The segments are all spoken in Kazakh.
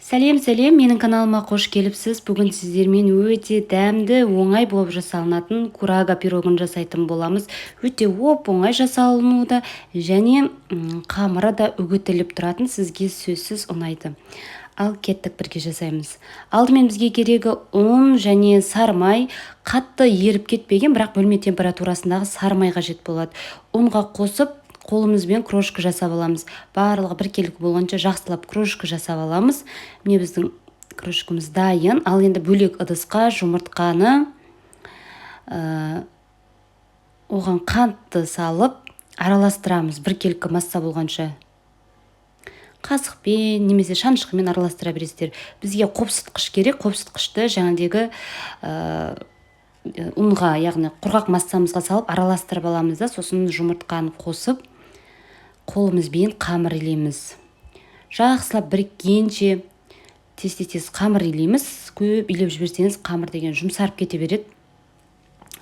Сәлем, менің каналыма қош келіпсіз. Бүгін сіздермен өте дәмді, оңай болып жасалынатын курага пирогын жасайтын боламыз. Өте оңай жасалынуда және қамыры да үгітіліп тұратын, сізге сөзсіз ұнайды. Ал кеттік, бірге жасаймыз. Алдымен бізге керегі ұн және сармай, қатты еріп кетпеген, бірақ бөлме температурасындағы сармай қажет болады. Ұнға қосып қолымызбен крошка жасап аламыз. Барлығы біркелкі болғанша жақсылап крошка жасап аламыз. Міне біздің крошкамыз дайын. Ал енді бөлек ыдысқа жұмыртқаны, оған қантты салып араластырамыз. Біркелкі масса болғанша. Қасықпен немесе шанышқымен араластыра бересіздер. Бізге қопсытқыш керек. Қопсытқышты жаңадегі ұнға, яғни құрғақ массамызға салып араластырып аламыз да, сосын жұмыртқаны қосып қолымызбен қамыр илейміз. Жақсылап біріккенше тез қамыр илейміз. Көп илеп жіберсеңіз қамыр деген жұмсарып кете береді.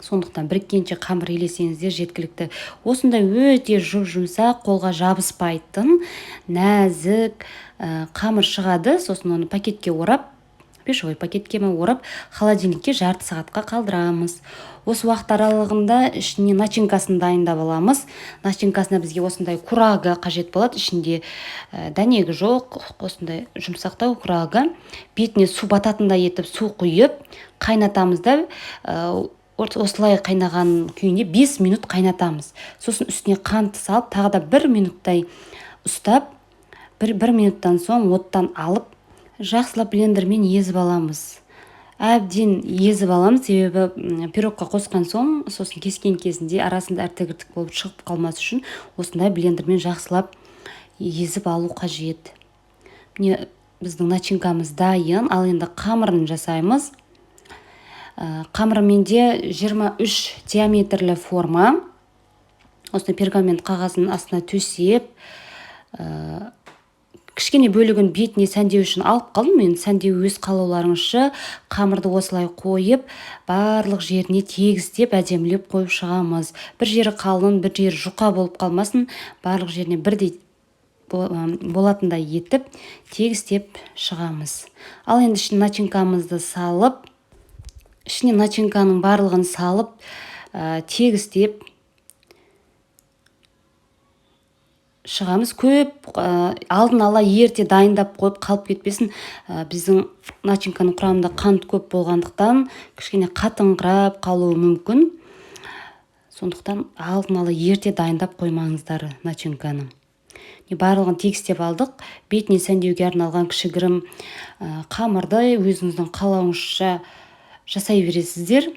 Сондықтан біріккенше қамыр илесеңіздер жеткілікті. Осындай өте жұмсақ, қолға жабыспайтын, нәзік қамыр шығады. Сосын оны пакетке орап, пешевой пакетке орап, холодильникке жарты сағатқа қалдырамыз. Осы уақыт аралығында ішіне начинкасын дайындап аламыз. Начинкасына бізге осындай курага қажет болады. Ішінде дәнегі жоқ, осындай жұмсақтау курага. Бетіне су бататындай етіп су құйып қайнатамыз да, осылай қайнаған күйінде 5 минут қайнатамыз. Сосын үстіне қант салып, тағы да 1 минуттай ұстап, 1 минуттан соң оттан алып, жақсылап блендермен езіп аламыз. Әбден езіп аламыз, себебі пирогқа қосқан соң, сосын кескен кезінде арасында әртігіртік болып шығып қалмас үшін осындай блендермен жақсылап езіп алу қажет. Міне біздің начинкамыз дайын. Ал енді қамырын жасаймыз. Қамырыменде 23 диаметрлі форма. Осыны пергамент қағазының астына төсеп, кішкене бөлігін бетіне сәндеу үшін алып қалдым. Мен сәндеу өз қалауларыңызша қамырды осылай қойып, барлық жеріне тегістеп, әдемілеп қойып шығамыз. Бір жері қалың, бір жері жұқа болып қалмасын, барлық жеріне бірдей болатындай етіп, тегістеп шығамыз. Ал енді ішіне начинкамызды салып, ішіне начинканың барлығын салып, тегістеп шығамыз. Көп алдын ала ерте дайындап қойып қалып кетпесін. Біздің начинканың құрамында қант көп болғандықтан кішкене қатыңқырап қалуы мүмкін. Сондықтан алдын ала ерте дайындап қоймаңыздар начинканы. Барлығын тегістеп алдық. Бетіне сәндеуге арналған кішігірім қамырды өзіңіздің қалауыңызша жасай бересіздер.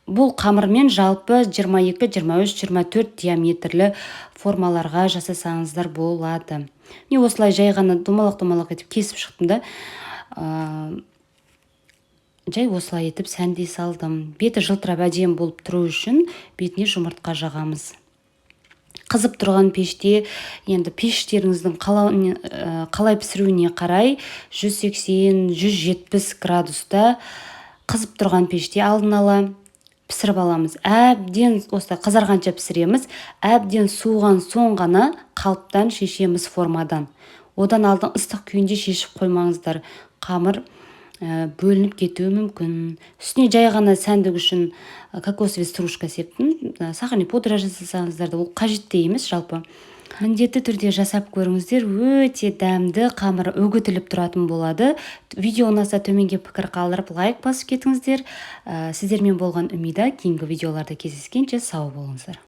Бұл қамырмен жалпы 22, 23, 24 диаметрлі формаларға жасасаңыздар болады. Мен осылай жай ғана домалақ етіп кесіп шықтым да, жай осылай етіп сәндей салдым. Беті жылтырап әдемі болып тұру үшін бетіне жұмыртқа жағамыз. Қызып тұрған пеште, енді пештеріңіздің қалай пісіруіне қарай 180-170 градуста қызып тұрған пеште алдын ала пісіріп аламыз. Әбден осылай қызарғанша пісіреміз. Әбден суыған соң ғана қалыптан шешеміз формадан. Одан алдын ыстық күйінде шешіп қоймаңыздар. Қамыр бөлініп кетуі мүмкін. Үстіне жай ғана сәндік үшін кокосовый стружка септім. Сахарный пудра жасасаңыздар да, ол қажетті емес жалпы. Міндетті түрде жасап көріңіздер. Өте дәмді, қамыр үгітіліп тұратын болады. Видео ұнаса төменге пікір қалдырып, лайк басып кетіңіздер. Сіздермен болған Үмида. Кейінгі видеоларда кездескенше сау болыңыздар.